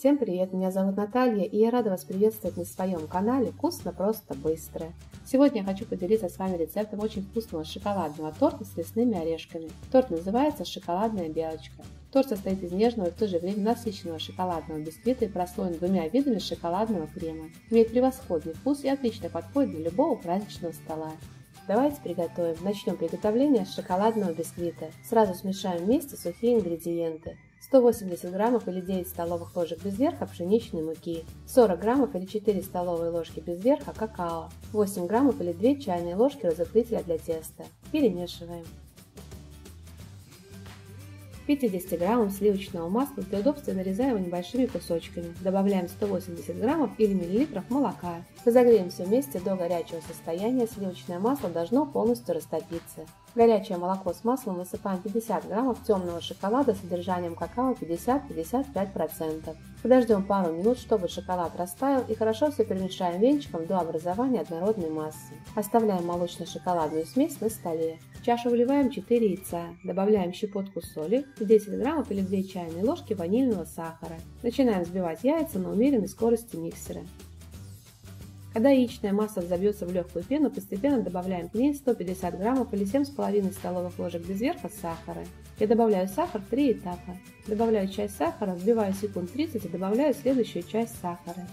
Всем привет, меня зовут Наталья, и я рада вас приветствовать на своем канале «Вкусно, просто, быстро». Сегодня я хочу поделиться с вами рецептом очень вкусного шоколадного торта с лесными орешками. Торт называется «Шоколадная белочка». Торт состоит из нежного и в то же время насыщенного шоколадного бисквита и прослоен двумя видами шоколадного крема. Имеет превосходный вкус и отлично подходит для любого праздничного стола. Давайте приготовим. Начнем приготовление шоколадного бисквита. Сразу смешаем вместе сухие ингредиенты. 180 граммов или 9 столовых ложек без верха пшеничной муки, 40 граммов или 4 столовые ложки без верха какао, 8 граммов или 2 чайные ложки разрыхлителя для теста. Перемешиваем. 50 граммов сливочного масла для удобства нарезаем его небольшими кусочками. Добавляем 180 граммов или миллилитров молока. Разогреем все вместе до горячего состояния. Сливочное масло должно полностью растопиться. В горячее молоко с маслом высыпаем 50 граммов темного шоколада с содержанием какао 50-55%. Подождем пару минут, чтобы шоколад растаял, и хорошо все перемешаем венчиком до образования однородной массы. Оставляем молочно-шоколадную смесь на столе. В чашу вливаем 4 яйца. Добавляем щепотку соли, 10 граммов или 2 чайные ложки ванильного сахара. Начинаем взбивать яйца на умеренной скорости миксера. Когда яичная масса взобьется в легкую пену, постепенно добавляем к ней 150 граммов или 7,5 столовых ложек без верха сахара. Я добавляю сахар в 3 этапа. Добавляю часть сахара, взбиваю секунд 30 и добавляю следующую часть сахара.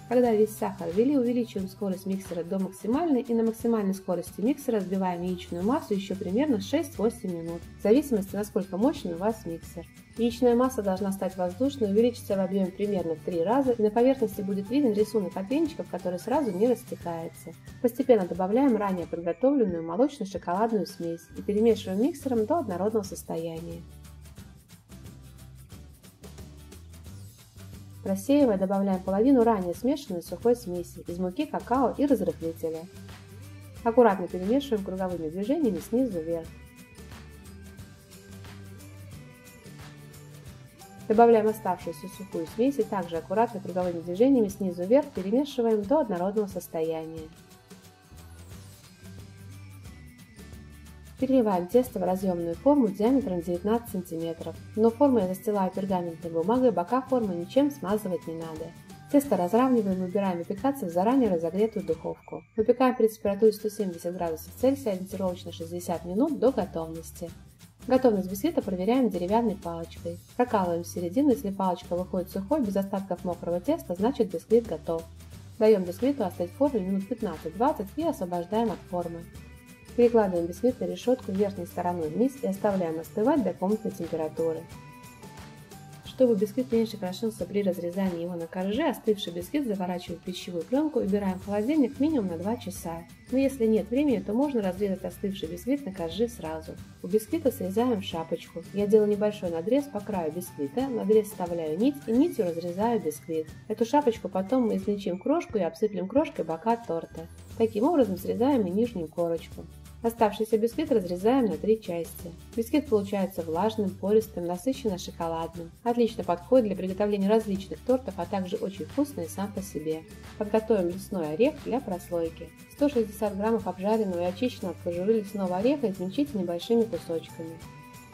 Когда весь сахар ввели, увеличиваем скорость миксера до максимальной и на максимальной скорости миксера взбиваем яичную массу еще примерно 6-8 минут, в зависимости насколько мощный у вас миксер. Яичная масса должна стать воздушной, увеличиться в объеме примерно в 3 раза, и на поверхности будет виден рисунок от венчиков, который сразу не растекается. Постепенно добавляем ранее подготовленную молочно-шоколадную смесь и перемешиваем миксером до однородного состояния. Просеивая, добавляем половину ранее смешанной сухой смеси из муки, какао и разрыхлителя. Аккуратно перемешиваем круговыми движениями снизу вверх. Добавляем оставшуюся сухую смесь и также аккуратно круговыми движениями снизу вверх перемешиваем до однородного состояния. Переливаем тесто в разъемную форму диаметром 19 см, но форму я застилаю пергаментной бумагой, бока формы ничем смазывать не надо. Тесто разравниваем и убираем выпекаться в заранее разогретую духовку. Выпекаем при температуре 170 градусов Цельсия ориентировочно 60 минут до готовности. Готовность бисквита проверяем деревянной палочкой. Прокалываем середину, если палочка выходит сухой, без остатков мокрого теста, значит бисквит готов. Даем бисквиту остыть в форме минут 15-20 и освобождаем от формы. Перекладываем бисквит на решетку верхней стороной вниз и оставляем остывать до комнатной температуры. Чтобы бисквит меньше крошился при разрезании его на коржи, остывший бисквит заворачиваем в пищевую пленку и убираем в холодильник минимум на 2 часа. Но если нет времени, то можно разрезать остывший бисквит на коржи сразу. У бисквита срезаем шапочку. Я делаю небольшой надрез по краю бисквита, в надрез вставляю нить и нитью разрезаю бисквит. Эту шапочку потом мы измельчим крошку и обсыплем крошкой бока торта. Таким образом срезаем и нижнюю корочку. Оставшийся бисквит разрезаем на 3 части. Бисквит получается влажным, пористым, насыщенно шоколадным. Отлично подходит для приготовления различных тортов, а также очень вкусный сам по себе. Подготовим лесной орех для прослойки. 160 граммов обжаренного и очищенного от кожуры лесного ореха измельчите небольшими кусочками.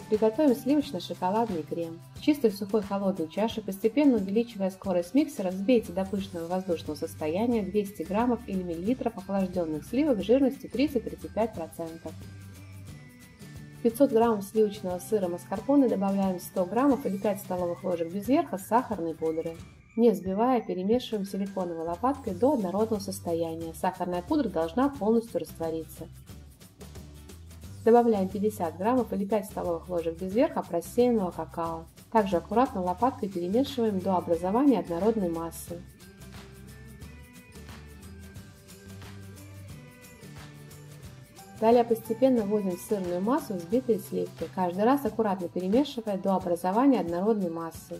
Приготовим сливочно-шоколадный крем. В чистой сухой холодной чаше, постепенно увеличивая скорость миксера, взбейте до пышного воздушного состояния 200 граммов или миллилитров охлажденных сливок жирностью 30-35%. В 500 граммов сливочного сыра маскарпоне добавляем 100 граммов или 5 столовых ложек без верха сахарной пудры. Не взбивая, перемешиваем силиконовой лопаткой до однородного состояния. Сахарная пудра должна полностью раствориться. Добавляем 50 граммов или 5 столовых ложек без верха просеянного какао. Также аккуратно лопаткой перемешиваем до образования однородной массы. Далее постепенно вводим в сырную массу взбитые сливки, каждый раз аккуратно перемешивая до образования однородной массы.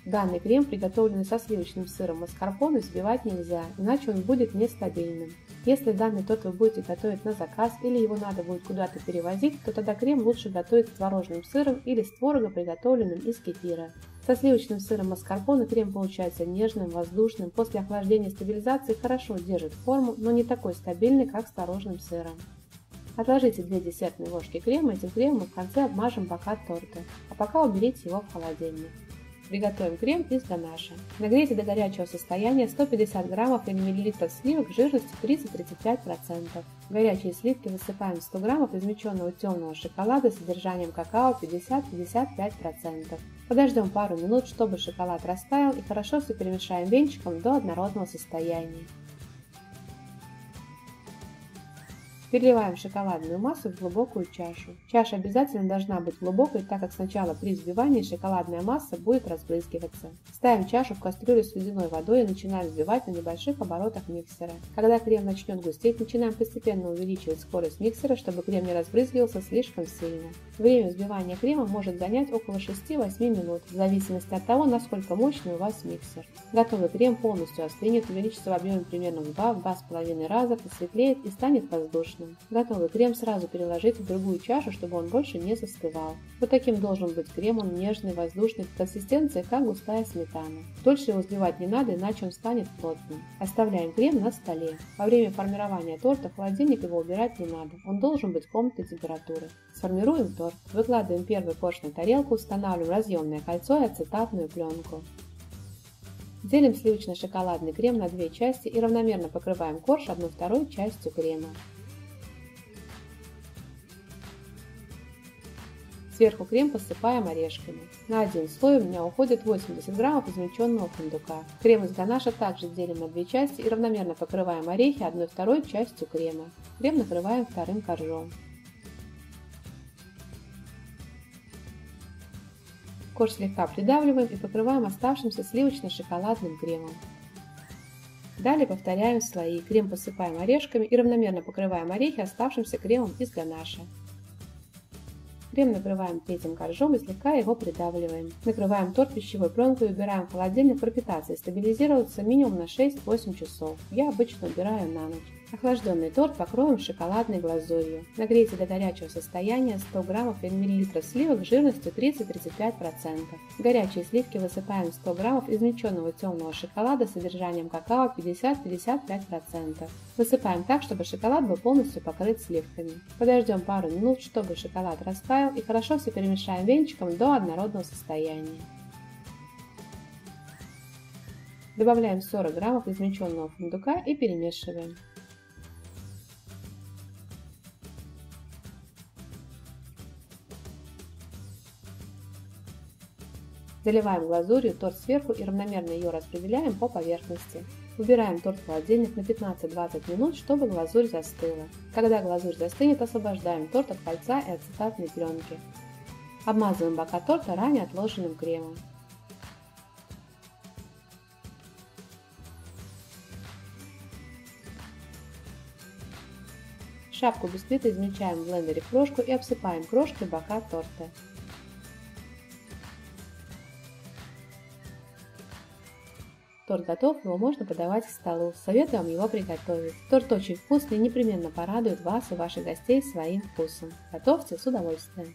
Данный крем, приготовленный со сливочным сыром маскарпоне, взбивать нельзя, иначе он будет нестабильным. Если данный торт вы будете готовить на заказ или его надо будет куда-то перевозить, то тогда крем лучше готовить с творожным сыром или с творогом, приготовленным из кефира. Со сливочным сыром маскарпоне крем получается нежным, воздушным, после охлаждения и стабилизации хорошо держит форму, но не такой стабильный, как с творожным сыром. Отложите 2 десертные ложки крема, этим кремом в конце обмажем бока торта, а пока уберите его в холодильник. Приготовим крем из ганаша. Нагрейте до горячего состояния 150 граммов или миллилитров сливок жирностью 30-35%. В горячие сливки высыпаем 100 граммов измельченного темного шоколада с содержанием какао 50-55%. Подождем пару минут, чтобы шоколад растаял, и хорошо все перемешаем венчиком до однородного состояния. Переливаем шоколадную массу в глубокую чашу. Чаша обязательно должна быть глубокой, так как сначала при взбивании шоколадная масса будет разбрызгиваться. Ставим чашу в кастрюлю с ледяной водой и начинаем взбивать на небольших оборотах миксера. Когда крем начнет густеть, начинаем постепенно увеличивать скорость миксера, чтобы крем не разбрызгивался слишком сильно. Время взбивания крема может занять около 6-8 минут, в зависимости от того, насколько мощный у вас миксер. Готовый крем полностью остынет, увеличится в объеме примерно в 2-2,5 раза, посветлеет и станет воздушным. Готовый крем сразу переложите в другую чашу, чтобы он больше не застывал. Вот таким должен быть крем, он нежный, воздушный, в консистенции как густая сметана. Дольше его взбивать не надо, иначе он станет плотным. Оставляем крем на столе. Во время формирования торта в холодильник его убирать не надо, он должен быть комнатной температуры. Сформируем торт. Выкладываем первый корж на тарелку, устанавливаем разъемное кольцо и ацетатную пленку. Делим сливочно-шоколадный крем на две части и равномерно покрываем корж 1/2 частью крема. Сверху крем посыпаем орешками. На один слой у меня уходит 80 граммов измельченного фундука. Крем из ганаша также делим на две части и равномерно покрываем орехи 1/2 частью крема. Крем накрываем вторым коржом. Корж слегка придавливаем и покрываем оставшимся сливочно-шоколадным кремом. Далее повторяем слои. Крем посыпаем орешками и равномерно покрываем орехи оставшимся кремом из ганаша. Крем накрываем третьим коржом и слегка его придавливаем. Накрываем торт пищевой пленкой и убираем в холодильник пропитаться и стабилизироваться минимум на 6-8 часов. Я обычно убираю на ночь. Охлажденный торт покроем шоколадной глазурью. Нагрейте до горячего состояния 100 граммов или миллилитров сливок жирностью 30-35%. В горячие сливки высыпаем 100 граммов измельченного темного шоколада с содержанием какао 50-55%. Высыпаем так, чтобы шоколад был полностью покрыт сливками. Подождем пару минут, чтобы шоколад растаял, и хорошо все перемешаем венчиком до однородного состояния. Добавляем 40 граммов измельченного фундука и перемешиваем. Заливаем глазурью торт сверху и равномерно ее распределяем по поверхности. Убираем торт в холодильник на 15-20 минут, чтобы глазурь застыла. Когда глазурь застынет, освобождаем торт от кольца и ацетатной пленки. Обмазываем бока торта ранее отложенным кремом. Шапку бисквита измельчаем в блендере в крошку и обсыпаем крошкой бока торта. Торт готов, его можно подавать к столу. Советую вам его приготовить. Торт очень вкусный и непременно порадует вас и ваших гостей своим вкусом. Готовьте с удовольствием.